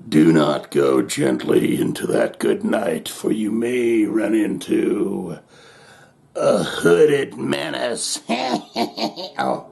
Do not go gently into that good night, for you may run into a hooded menace. Oh.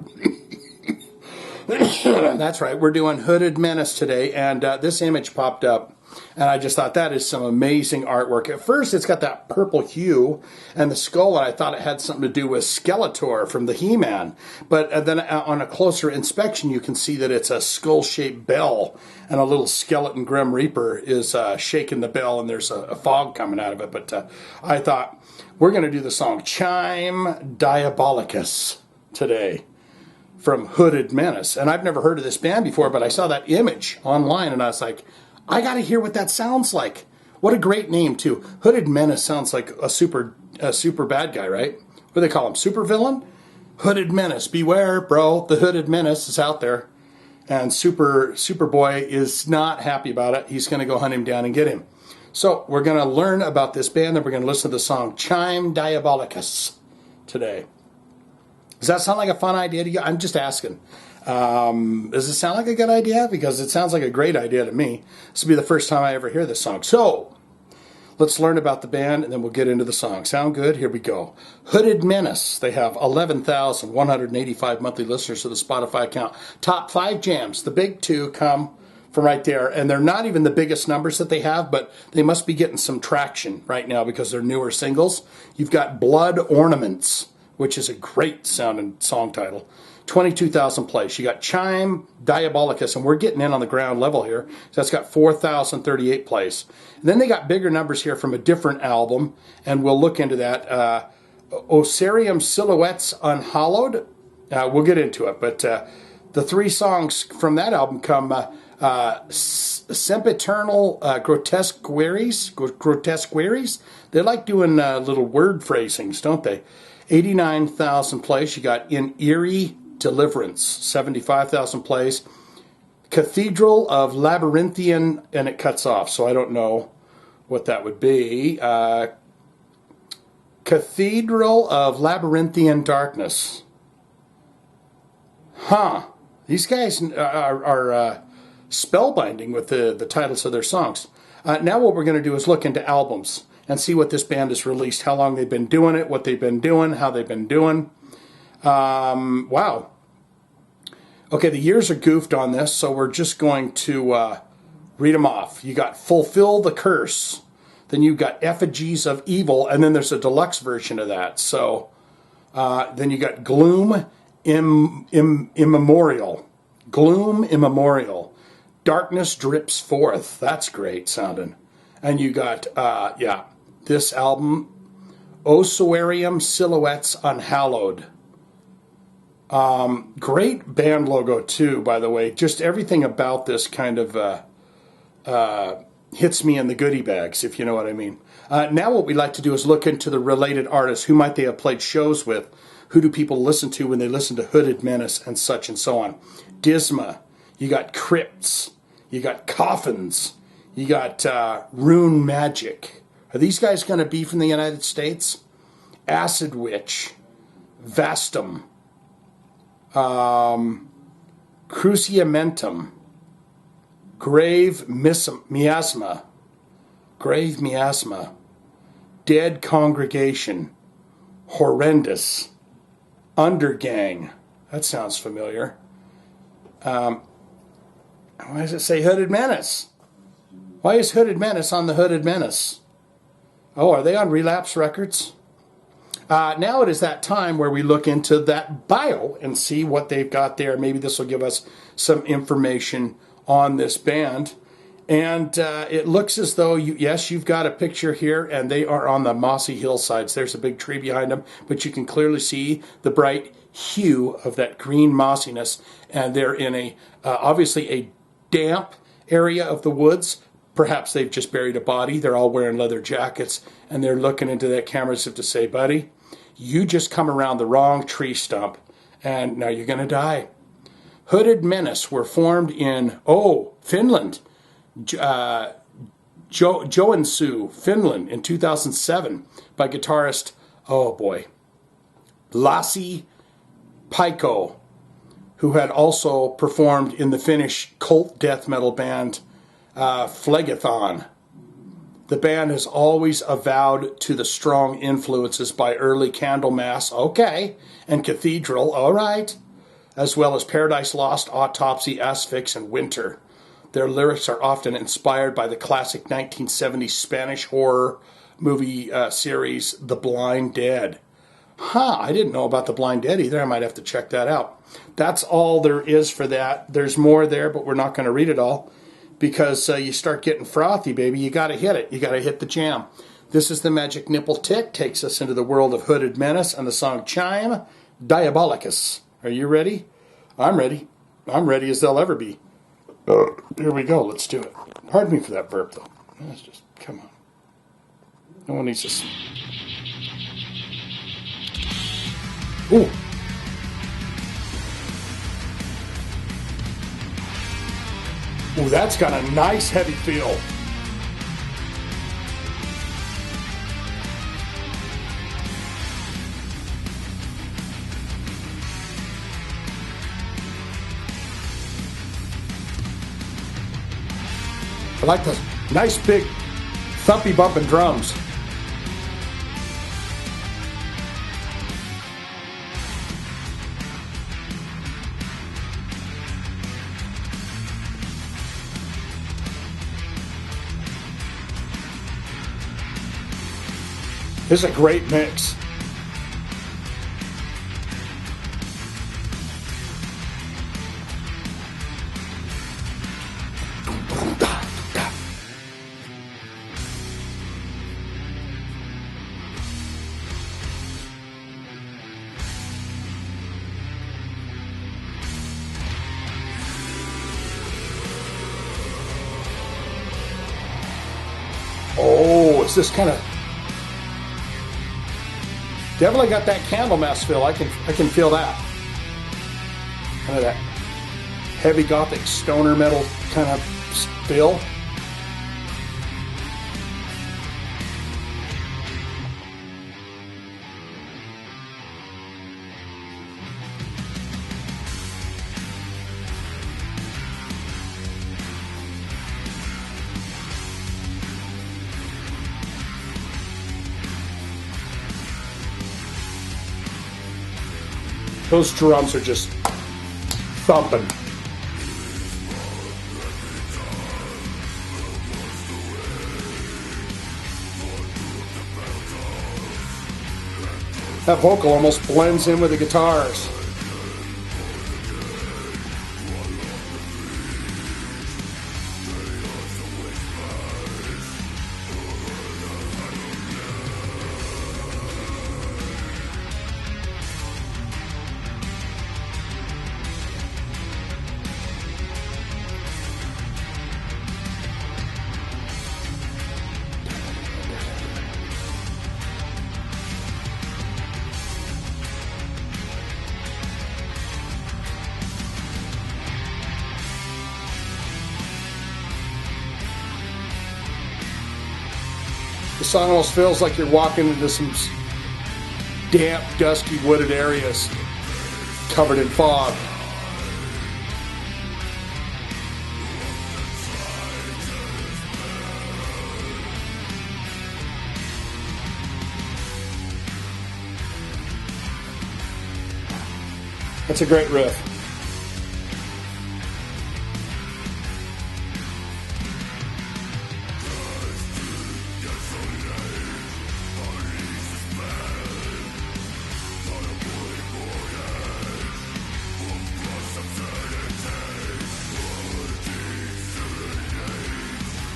That's right, we're doing Hooded Menace today, and this image popped up, and I just thought that is some amazing artwork. At first, it's got that purple hue and the skull, and I thought it had something to do with Skeletor from the He-Man. But then on a closer inspection, you can see that it's a skull-shaped bell, and a little skeleton Grim Reaper is shaking the bell, and there's a fog coming out of it. But I thought, we're going to do the song Chime Diabolicus today, from Hooded Menace. And I've never heard of this band before, but I saw that image online and I was like, I got to hear what that sounds like. What a great name, too. Hooded Menace sounds like a super bad guy, right? What do they call him? Super villain? Hooded Menace. Beware, bro. The Hooded Menace is out there. And Superboy is not happy about it. He's going to go hunt him down and get him. So we're going to learn about this band, and we're going to listen to the song Chime Diabolicus today. Does that sound like a fun idea to you? I'm just asking. Does it sound like a good idea? Because it sounds like a great idea to me. This will be the first time I ever hear this song. So, let's learn about the band and then we'll get into the song. Sound good? Here we go. Hooded Menace. They have 11,185 monthly listeners to the Spotify account. Top 5 jams. The big two come from right there. And they're not even the biggest numbers that they have, but they must be getting some traction right now because they're newer singles. You've got Blood Ornaments, which is a great sounding song title. 22,000 plays. You got Chime Diabolicus, and we're getting in on the ground level here. So that's got 4,038 plays. And then they got bigger numbers here from a different album, and we'll look into that. Osarium Silhouettes Unhallowed. We'll get into it, but the 3 songs from that album come Sempiternal Grotesqueries. They like doing little word phrasings, don't they? 89,000 plays. You got In Eerie Deliverance, 75,000 plays. Cathedral of Labyrinthian, and it cuts off, so I don't know what that would be. Cathedral of Labyrinthian Darkness. Huh. These guys are spellbinding with the titles of their songs. Now what we're going to do is look into albums and see what this band has released, how long they've been doing it, what they've been doing, how they've been doing. Wow. Okay, the years are goofed on this, so we're just going to read them off. You got Fulfill the Curse. Then you've got Effigies of Evil, and then there's a deluxe version of that. So then you got Gloom Immemorial. Gloom Immemorial. Darkness Drips Forth. That's great sounding. And you got, this album, Osarium Silhouettes Unhallowed. Great band logo, too, by the way. Just everything about this kind of hits me in the goodie bags, if you know what I mean. Now what we like to do is look into the related artists. Who might they have played shows with? Who do people listen to when they listen to Hooded Menace and such and so on? Disma. You got Crypts. You got Coffins. You got Rune Magic. Are these guys going to be from the United States? Acid Witch. Vastum. Cruciamentum. Grave Miasma. Grave Miasma. Dead Congregation. Horrendous. Undergang. That sounds familiar. Why does it say Hooded Menace? Why is Hooded Menace on the Hooded Menace? Oh, are they on Relapse Records? Now it is that time where we look into that bio and see what they've got there. Maybe this will give us some information on this band. And it looks as though, you've got a picture here, and they are on the mossy hillsides. There's a big tree behind them, but you can clearly see the bright hue of that green mossiness. And they're in a obviously a damp area of the woods. Perhaps they've just buried a body. They're all wearing leather jackets, and they're looking into that camera as if to say, buddy, you just come around the wrong tree stump, and now you're going to die. Hooded Menace were formed in, Finland. Joensuu, Finland, in 2007 by guitarist, Lasse Pyykkö, who had also performed in the Finnish cult death metal band Phlegethon. The band has always avowed to the strong influences by early Candlemas, okay, and Cathedral, all right, as well as Paradise Lost, Autopsy, Asphyx, and Winter. Their lyrics are often inspired by the classic 1970s Spanish horror movie series, The Blind Dead. I didn't know about The Blind Dead either. I might have to check that out. That's all there is for that. There's more there, but we're not going to read it all because you start getting frothy, baby. You got to hit it. You got to hit the jam. This is the Magic Nipple Tick. Takes us into the world of Hooded Menace and the song Chime Diabolicus. Are you ready? I'm ready. I'm ready as they'll ever be. Here we go. Let's do it. Pardon me for that burp, though. Let's just, come on. No one needs to... Ooh. Ooh, that's got a nice heavy feel. I like the nice big thumpy bumping drums. This is a great mix. Oh, it's this kind of definitely got that Candlemas feel. I can feel that. Kind of that heavy gothic stoner metal kind of feel. Those drums are just thumping. That vocal almost blends in with the guitars. The song almost feels like you're walking into some damp, dusky, wooded areas covered in fog. That's a great riff.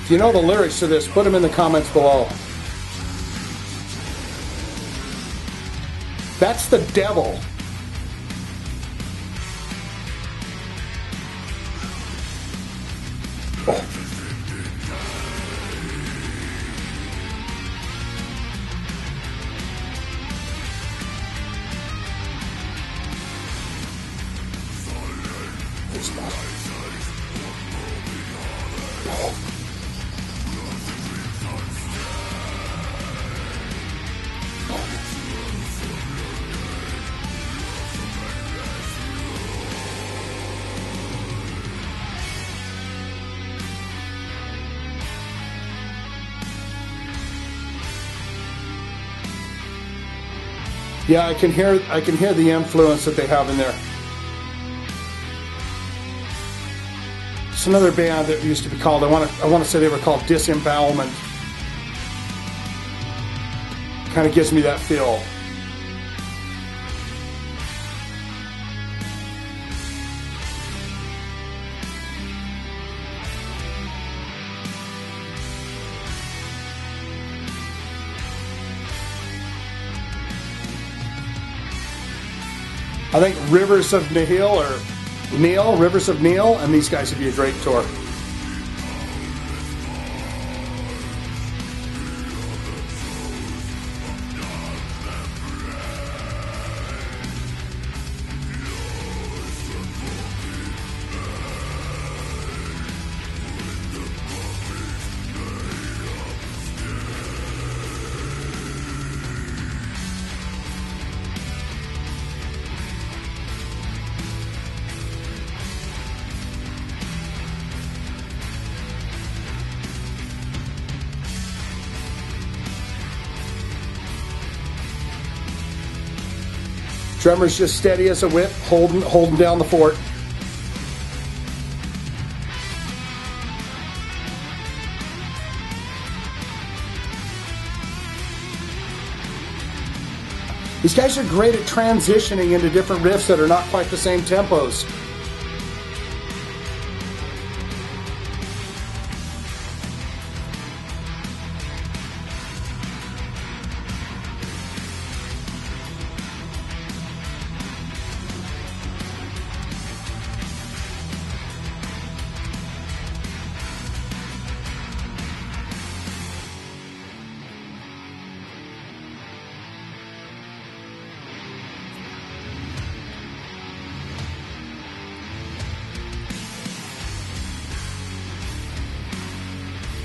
If you know the lyrics to this, put them in the comments below. That's the devil. Oh. Yeah, I can hear the influence that they have in there. It's another band that used to be called, I want to say they were called Disembowelment. Kind of gives me that feel. I think Rivers of Nihil or Rivers of Neil, and these guys would be a great tour. Drummer's just steady as a whip, holding down the fort. These guys are great at transitioning into different riffs that are not quite the same tempos.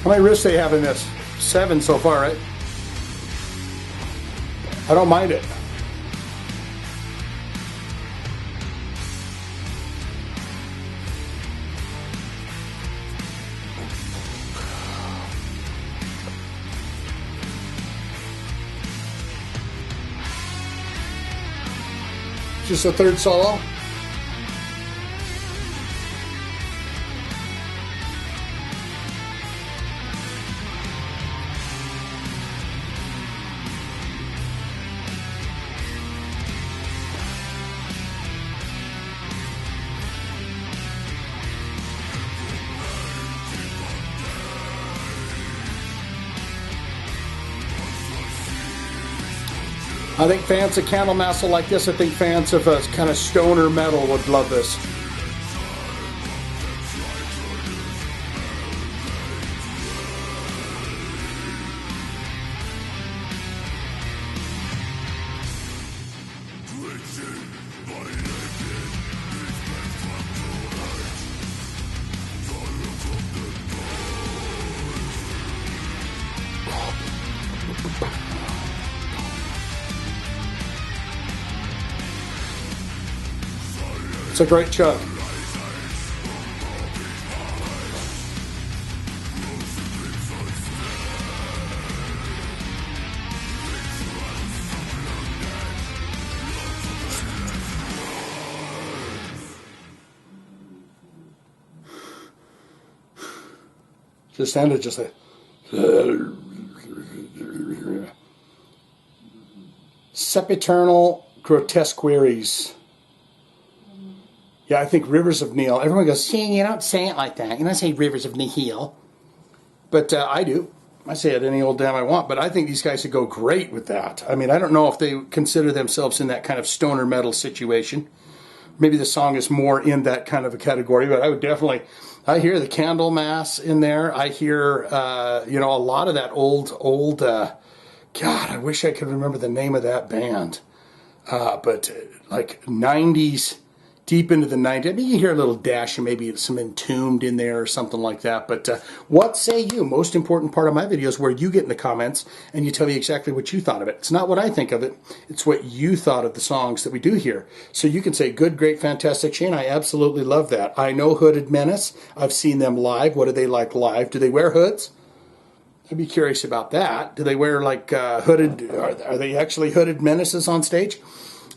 How many riffs they have in this? 7 so far, right? I don't mind it. Just a third solo. I think fans of Candlemass will like this. I think fans of a kind of stoner metal would love this. It's a great chunk. Just ended just like Sempiternal Grotesqueries. Yeah, I think Rivers of Nihil. Everyone goes, see, you don't say it like that. You don't say Rivers of Nihil. But I do. I say it any old damn I want. But I think these guys would go great with that. I mean, I don't know if they consider themselves in that kind of stoner metal situation. Maybe the song is more in that kind of a category. But I would definitely, I hear the Candlemass in there. I hear, you know, a lot of that old, God, I wish I could remember the name of that band. But like 90s. Deep into the 90s. I mean, you hear a little dash and maybe some Entombed in there or something like that. But what say you? Most important part of my video is where you get in the comments and you tell me exactly what you thought of it. It's not what I think of it. It's what you thought of the songs that we do here. So you can say, good, great, fantastic, Shane. I absolutely love that. I know Hooded Menace. I've seen them live. What do they like live? Do they wear hoods? I'd be curious about that. Do they wear like hooded? Are they actually hooded menaces on stage?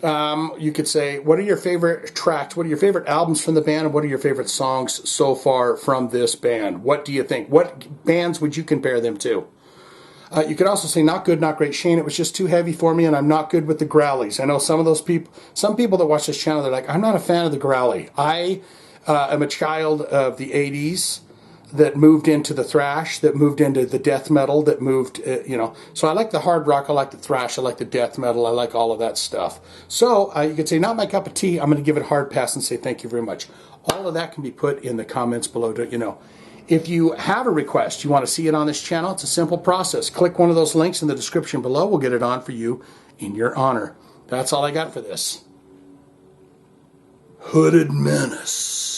You could say, what are your favorite tracks? What are your favorite albums from the band? And what are your favorite songs so far from this band? What do you think? What bands would you compare them to? You could also say, not good, not great. Shane, it was just too heavy for me, and I'm not good with the growlies. I know some of those people, some people that watch this channel, they're like, I'm not a fan of the growly. I am a child of the 80s that moved into the thrash, that moved into the death metal, that moved, So I like the hard rock, I like the thrash, I like the death metal, I like all of that stuff. So you could say, not my cup of tea. I'm going to give it a hard pass and say thank you very much. All of that can be put in the comments below to, If you have a request, you want to see it on this channel, it's a simple process. Click one of those links in the description below. We'll get it on for you in your honor. That's all I got for this. Hooded Menace.